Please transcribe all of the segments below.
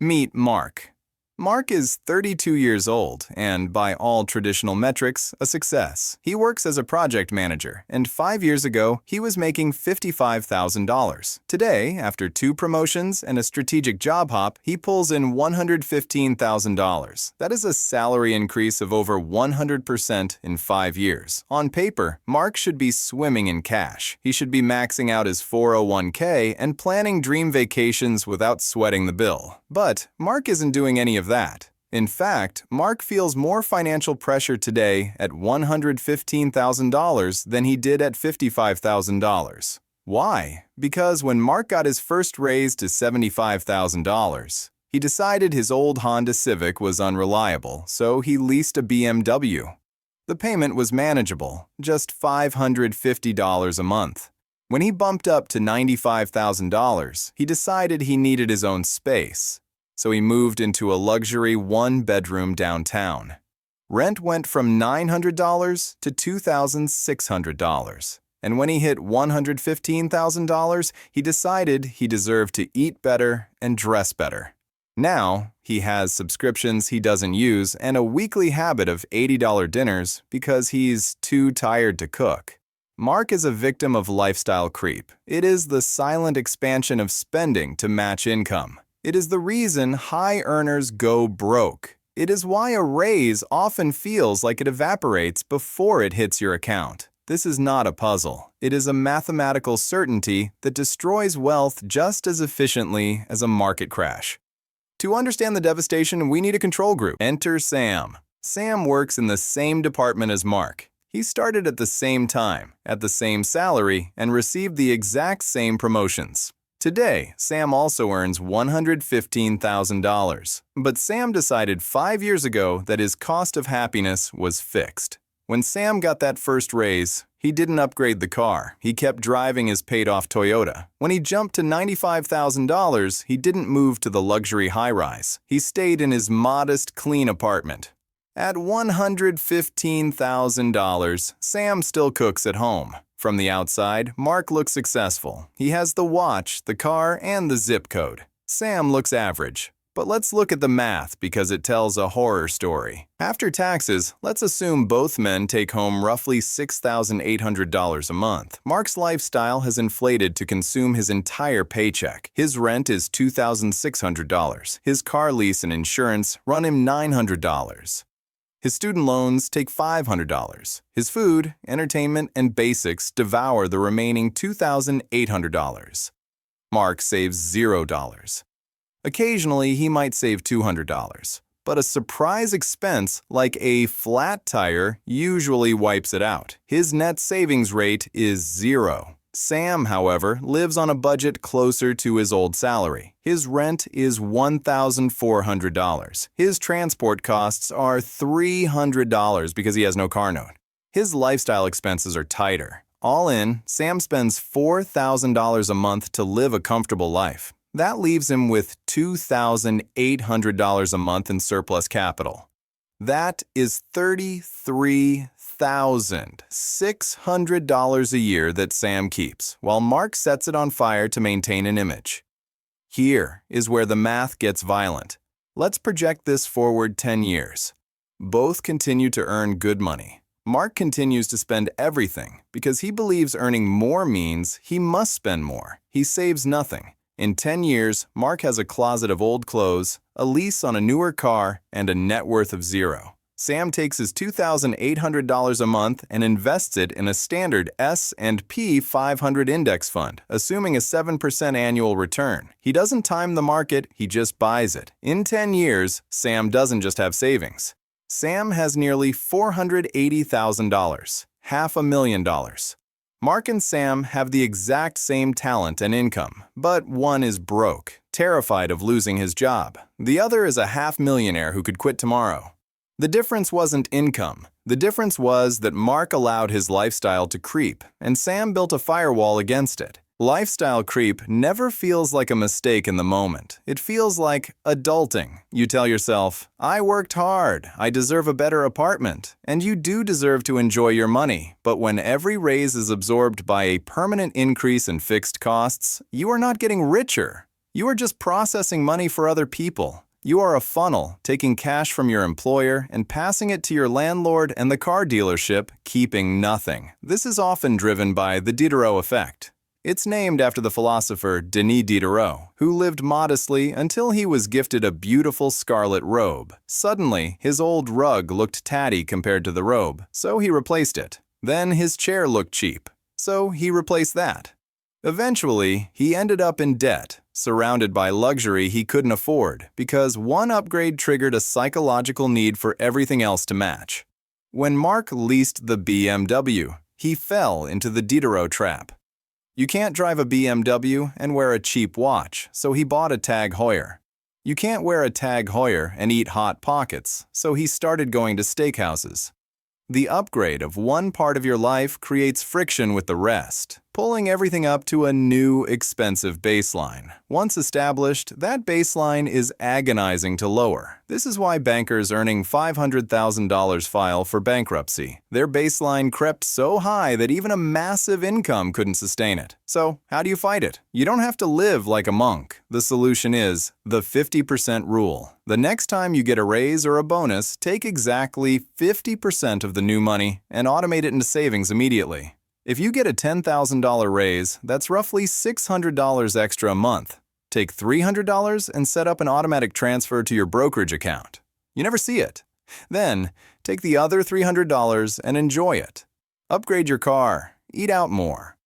Meet Mark. Mark is 32 years old and, by all traditional metrics, a success. He works as a project manager, and 5 years ago, he was making $55,000. Today, after 2 promotions and a strategic job hop, he pulls in $115,000. That is a salary increase of over 100% in 5 years. On paper, Mark should be swimming in cash. He should be maxing out his 401k and planning dream vacations without sweating the bill. But Mark isn't doing any of that. In fact, Mark feels more financial pressure today at $115,000 than he did at $55,000. Why? Because when Mark got his first raise to $75,000, he decided his old Honda Civic was unreliable, so he leased a BMW. The payment was manageable, just $550 a month. When he bumped up to $95,000, he decided he needed his own space. So he moved into a luxury one-bedroom downtown. Rent went from $900 to $2,600. And when he hit $115,000, he decided he deserved to eat better and dress better. Now, he has subscriptions he doesn't use and a weekly habit of $80 dinners because he's too tired to cook. Mark is a victim of lifestyle creep. It is the silent expansion of spending to match income. It is the reason high earners go broke. It is why a raise often feels like it evaporates before it hits your account. This is not a puzzle. It is a mathematical certainty that destroys wealth just as efficiently as a market crash. To understand the devastation, we need a control group. Enter Sam. Sam works in the same department as Mark. He started at the same time, at the same salary, and received the exact same promotions. Today, Sam also earns $115,000. But Sam decided 5 years ago that his cost of happiness was fixed. When Sam got that first raise, he didn't upgrade the car. He kept driving his paid-off Toyota. When he jumped to $95,000, he didn't move to the luxury high-rise. He stayed in his modest, clean apartment. At $115,000, Sam still cooks at home. From the outside, Mark looks successful. He has the watch, the car, and the zip code. Sam looks average. But let's look at the math because it tells a horror story. After taxes, let's assume both men take home roughly $6,800 a month. Mark's lifestyle has inflated to consume his entire paycheck. His rent is $2,600. His car lease and insurance run him $900. His student loans take $500. His food, entertainment, and basics devour the remaining $2,800. Mark saves $0. Occasionally, he might save $200, but a surprise expense like a flat tire usually wipes it out. His net savings rate is 0. Sam, however, lives on a budget closer to his old salary. His rent is $1,400. His transport costs are $300 because he has no car note. His lifestyle expenses are tighter. All in, Sam spends $4,000 a month to live a comfortable life. That leaves him with $2,800 a month in surplus capital. That is $33,600 a year that Sam keeps, while Mark sets it on fire to maintain an image. Here is where the math gets violent. Let's project this forward 10 years. Both continue to earn good money. Mark continues to spend everything because he believes earning more means he must spend more. He saves nothing. In 10 years, Mark has a closet of old clothes, a lease on a newer car, and a net worth of 0. Sam takes his $2,800 a month and invests it in a standard S&P 500 index fund, assuming a 7% annual return. He doesn't time the market, he just buys it. In 10 years, Sam doesn't just have savings. Sam has nearly $480,000, $500,000. Mark and Sam have the exact same talent and income, but one is broke, terrified of losing his job. The other is a half-millionaire who could quit tomorrow. The difference wasn't income. The difference was that Mark allowed his lifestyle to creep, and Sam built a firewall against it. Lifestyle creep never feels like a mistake in the moment. It feels like adulting. You tell yourself, I worked hard, I deserve a better apartment, and you do deserve to enjoy your money. But when every raise is absorbed by a permanent increase in fixed costs, you are not getting richer. You are just processing money for other people. You are a funnel, taking cash from your employer and passing it to your landlord and the car dealership, keeping nothing. This is often driven by the Diderot effect. It's named after the philosopher Denis Diderot, who lived modestly until he was gifted a beautiful scarlet robe. Suddenly, his old rug looked tatty compared to the robe, so he replaced it. Then his chair looked cheap, so he replaced that. Eventually, he ended up in debt, surrounded by luxury he couldn't afford, because one upgrade triggered a psychological need for everything else to match. When Mark leased the BMW, he fell into the Diderot trap. You can't drive a BMW and wear a cheap watch, so he bought a Tag Heuer. You can't wear a Tag Heuer and eat Hot Pockets, so he started going to steakhouses. The upgrade of one part of your life creates friction with the rest, pulling everything up to a new, expensive baseline. Once established, that baseline is agonizing to lower. This is why bankers earning $500,000 file for bankruptcy. Their baseline crept so high that even a massive income couldn't sustain it. So, how do you fight it? You don't have to live like a monk. The solution is the 50% rule. The next time you get a raise or a bonus, take exactly 50% of the new money and automate it into savings immediately. If you get a $10,000 raise, that's roughly $600 extra a month. Take $300 and set up an automatic transfer to your brokerage account. You never see it. Then, take the other $300 and enjoy it. Upgrade your car, eat out more.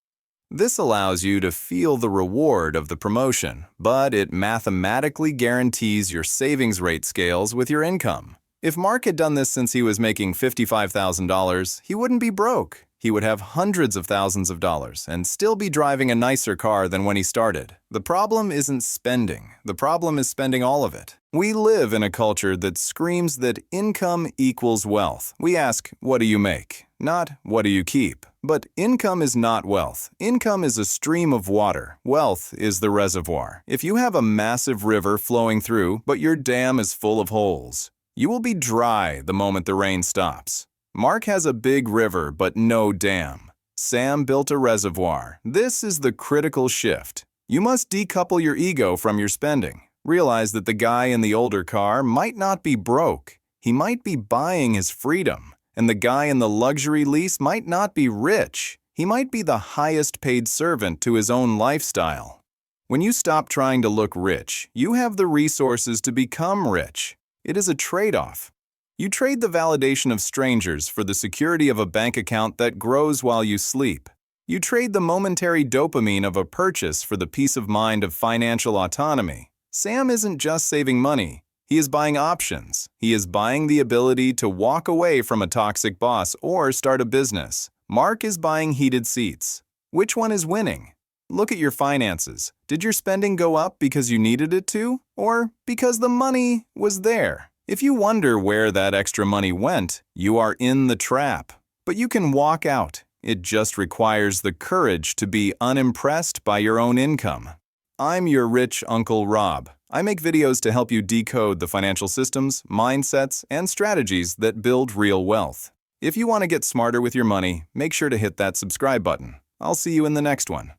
This allows you to feel the reward of the promotion, but it mathematically guarantees your savings rate scales with your income. If Mark had done this since he was making $55,000, he wouldn't be broke. He would have hundreds of thousands of dollars and still be driving a nicer car than when he started. The problem isn't spending. The problem is spending all of it. We live in a culture that screams that income equals wealth. We ask, what do you make? Not, what do you keep? But income is not wealth. Income is a stream of water. Wealth is the reservoir. If you have a massive river flowing through, but your dam is full of holes, you will be dry the moment the rain stops. Mark has a big river but no dam. Sam built a reservoir. This is the critical shift. You must decouple your ego from your spending. Realize that the guy in the older car might not be broke. He might be buying his freedom. And the guy in the luxury lease might not be rich. He might be the highest paid servant to his own lifestyle. When you stop trying to look rich, you have the resources to become rich. It is a trade-off. You trade the validation of strangers for the security of a bank account that grows while you sleep. You trade the momentary dopamine of a purchase for the peace of mind of financial autonomy. Sam isn't just saving money. He is buying options. He is buying the ability to walk away from a toxic boss or start a business. Mark is buying heated seats. Which one is winning? Look at your finances. Did your spending go up because you needed it to, or because the money was there? If you wonder where that extra money went, you are in the trap. But you can walk out. It just requires the courage to be unimpressed by your own income. I'm your rich Uncle Rob. I make videos to help you decode the financial systems, mindsets, and strategies that build real wealth. If you want to get smarter with your money, make sure to hit that subscribe button. I'll see you in the next one.